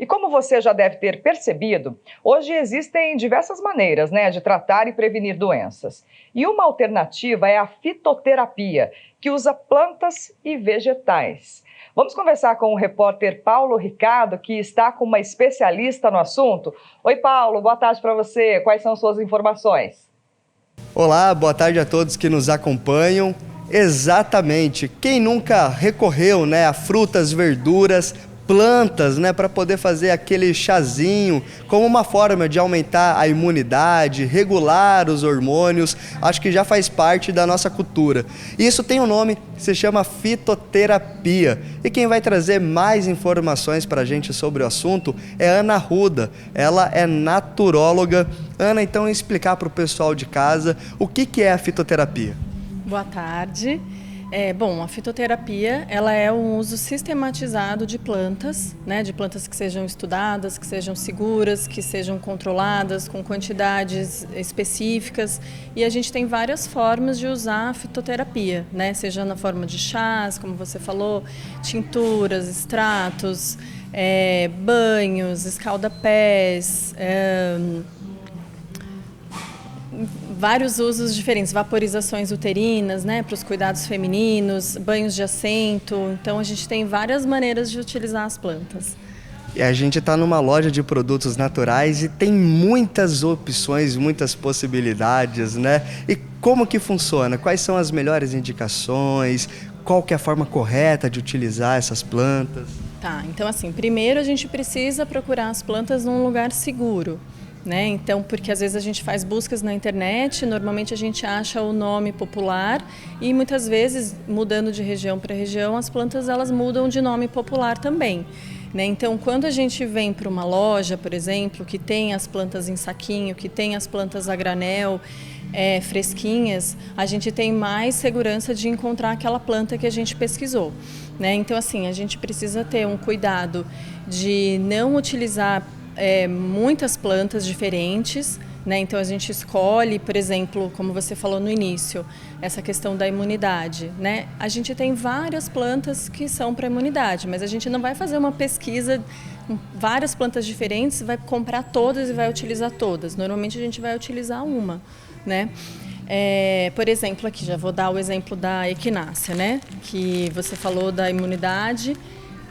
E como você já deve ter percebido, hoje existem diversas maneiras, de tratar e prevenir doenças. E uma alternativa é a fitoterapia, que usa plantas e vegetais. Vamos conversar com o repórter Paulo Ricardo, que está com uma especialista no assunto. Oi, Paulo, boa tarde para você. Quais são suas informações? Olá, boa tarde a todos que nos acompanham. Exatamente, quem nunca recorreu, a frutas, verduras, plantas, para poder fazer aquele chazinho como uma forma de aumentar a imunidade, regular os hormônios, acho que já faz parte da nossa cultura. E isso tem um nome que se chama fitoterapia. E quem vai trazer mais informações para a gente sobre o assunto é Ana Arruda. Ela é naturóloga. Ana, então explicar para o pessoal de casa o que é a fitoterapia. Boa tarde. Bom, a fitoterapia ela é um uso sistematizado de plantas, de plantas que sejam estudadas, que sejam seguras, que sejam controladas, com quantidades específicas. E a gente tem várias formas de usar a fitoterapia, seja na forma de chás, como você falou, tinturas, extratos, banhos, escalda-pés, vários usos diferentes, vaporizações uterinas, para os cuidados femininos, banhos de assento. Então a gente tem várias maneiras de utilizar as plantas. E a gente está numa loja de produtos naturais e tem muitas opções, muitas possibilidades, E como que funciona? Quais são as melhores indicações? Qual que é a forma correta de utilizar essas plantas? Tá, então assim, primeiro a gente precisa procurar as plantas num lugar seguro. Então, porque às vezes a gente faz buscas na internet, normalmente a gente acha o nome popular e muitas vezes, mudando de região para região, as plantas elas mudam de nome popular também. Então, quando a gente vem para uma loja, por exemplo, que tem as plantas em saquinho, que tem as plantas a granel, fresquinhas, a gente tem mais segurança de encontrar aquela planta que a gente pesquisou. Então, assim, a gente precisa ter um cuidado de não utilizar muitas plantas diferentes, Então a gente escolhe, por exemplo, como você falou no início, essa questão da imunidade, A gente tem várias plantas que são para imunidade, mas a gente não vai fazer uma pesquisa com várias plantas diferentes, vai comprar todas e vai utilizar todas. Normalmente a gente vai utilizar uma, por exemplo, aqui já vou dar o exemplo da equinácea, Que você falou da imunidade.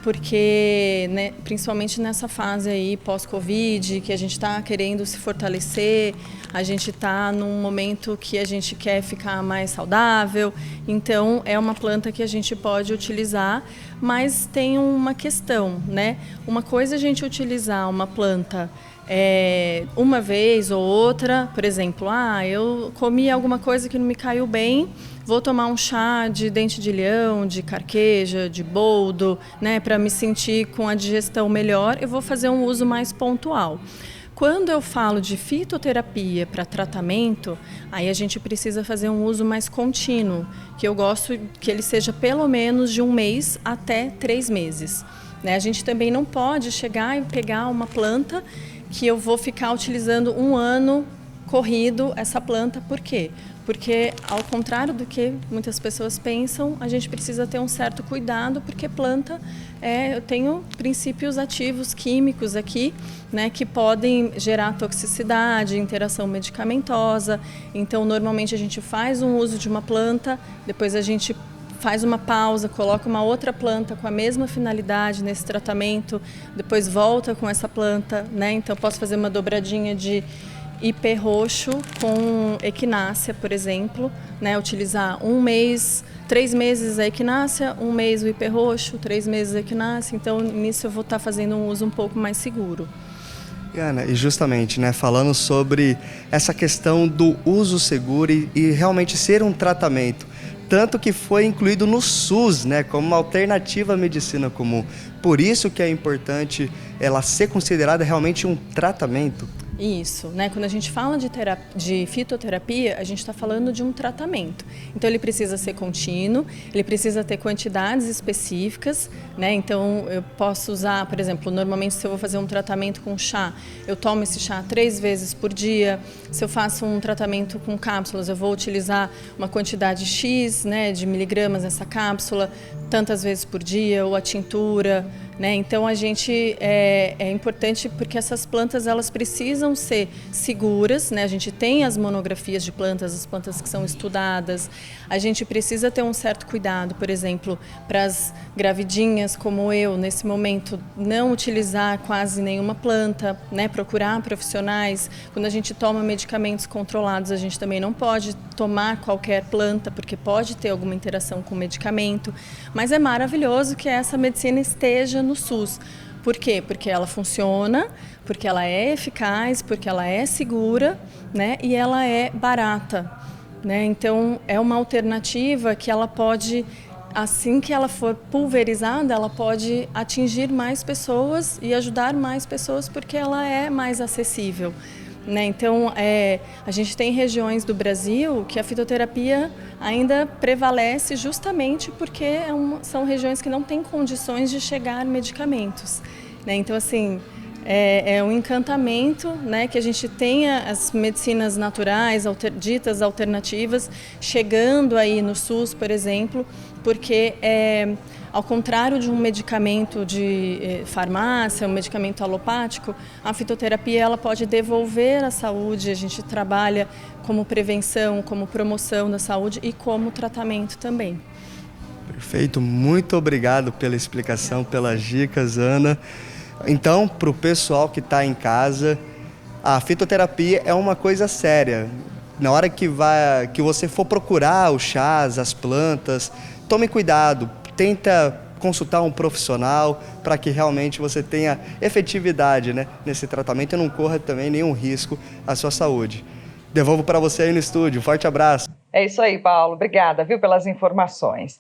Porque, principalmente nessa fase aí pós-Covid, que a gente está querendo se fortalecer, a gente está num momento que a gente quer ficar mais saudável, então é uma planta que a gente pode utilizar, mas tem uma questão, Uma coisa é a gente utilizar uma planta uma vez ou outra, por exemplo, eu comi alguma coisa que não me caiu bem, vou tomar um chá de dente de leão, de carqueja, de boldo, para me sentir com a digestão melhor, eu vou fazer um uso mais pontual. Quando eu falo de fitoterapia para tratamento, aí a gente precisa fazer um uso mais contínuo, que eu gosto que ele seja pelo menos de 1 mês até 3 meses. A gente também não pode chegar e pegar uma planta que eu vou ficar utilizando 1 ano corrido essa planta. Por quê? Porque, ao contrário do que muitas pessoas pensam, a gente precisa ter um certo cuidado, porque planta, eu tenho princípios ativos químicos aqui, que podem gerar toxicidade, interação medicamentosa. Então, normalmente a gente faz um uso de uma planta, depois a gente faz uma pausa, coloca uma outra planta com a mesma finalidade nesse tratamento, depois volta com essa planta, Então, posso fazer uma dobradinha de ipê roxo com equinácea, por exemplo, utilizar 1 mês, 3 meses a equinácea, 1 mês o ipê roxo, 3 meses a equinácea, então nisso eu vou estar fazendo um uso um pouco mais seguro. Ana, e justamente, falando sobre essa questão do uso seguro e realmente ser um tratamento, tanto que foi incluído no SUS, como uma alternativa à medicina comum. Por isso que é importante ela ser considerada realmente um tratamento. Isso, Quando a gente fala de fitoterapia, a gente está falando de um tratamento. Então, ele precisa ser contínuo, ele precisa ter quantidades específicas, Então, eu posso usar, por exemplo, normalmente se eu vou fazer um tratamento com chá, eu tomo esse chá 3 vezes por dia. Se eu faço um tratamento com cápsulas, eu vou utilizar uma quantidade X, de miligramas nessa cápsula, tantas vezes por dia, ou a tintura, né? Então a gente é importante porque essas plantas elas precisam ser seguras, né? A gente tem as monografias de plantas, as plantas que são estudadas. A gente precisa ter um certo cuidado, por exemplo, para as gravidinhas como eu, nesse momento, não utilizar quase nenhuma planta, né? Procurar profissionais. Quando a gente toma medicamentos controlados, a gente também não pode tomar qualquer planta, porque pode ter alguma interação com o medicamento. Mas é maravilhoso que essa medicina esteja no SUS. Por quê? Porque ela funciona, porque ela é eficaz, porque ela é segura, né? E ela é barata, né? Então, é uma alternativa que ela pode, assim que ela for pulverizada, ela pode atingir mais pessoas e ajudar mais pessoas porque ela é mais acessível, né? Então, a gente tem regiões do Brasil que a fitoterapia ainda prevalece justamente porque são regiões que não têm condições de chegar medicamentos, né? Então, assim, é um encantamento, né, que a gente tenha as medicinas naturais, ditas alternativas, chegando aí no SUS, por exemplo, porque ao contrário de um medicamento de farmácia, um medicamento alopático, a fitoterapia ela pode devolver a saúde. A gente trabalha como prevenção, como promoção da saúde e como tratamento também. Perfeito, muito obrigado pela explicação, pelas dicas, Ana. Então, para o pessoal que está em casa, a fitoterapia é uma coisa séria. Na hora que você for procurar os chás, as plantas, tome cuidado, tenta consultar um profissional para que realmente você tenha efetividade, né, nesse tratamento e não corra também nenhum risco à sua saúde. Devolvo para você aí no estúdio. Um forte abraço. É isso aí, Paulo. Obrigada, viu, pelas informações.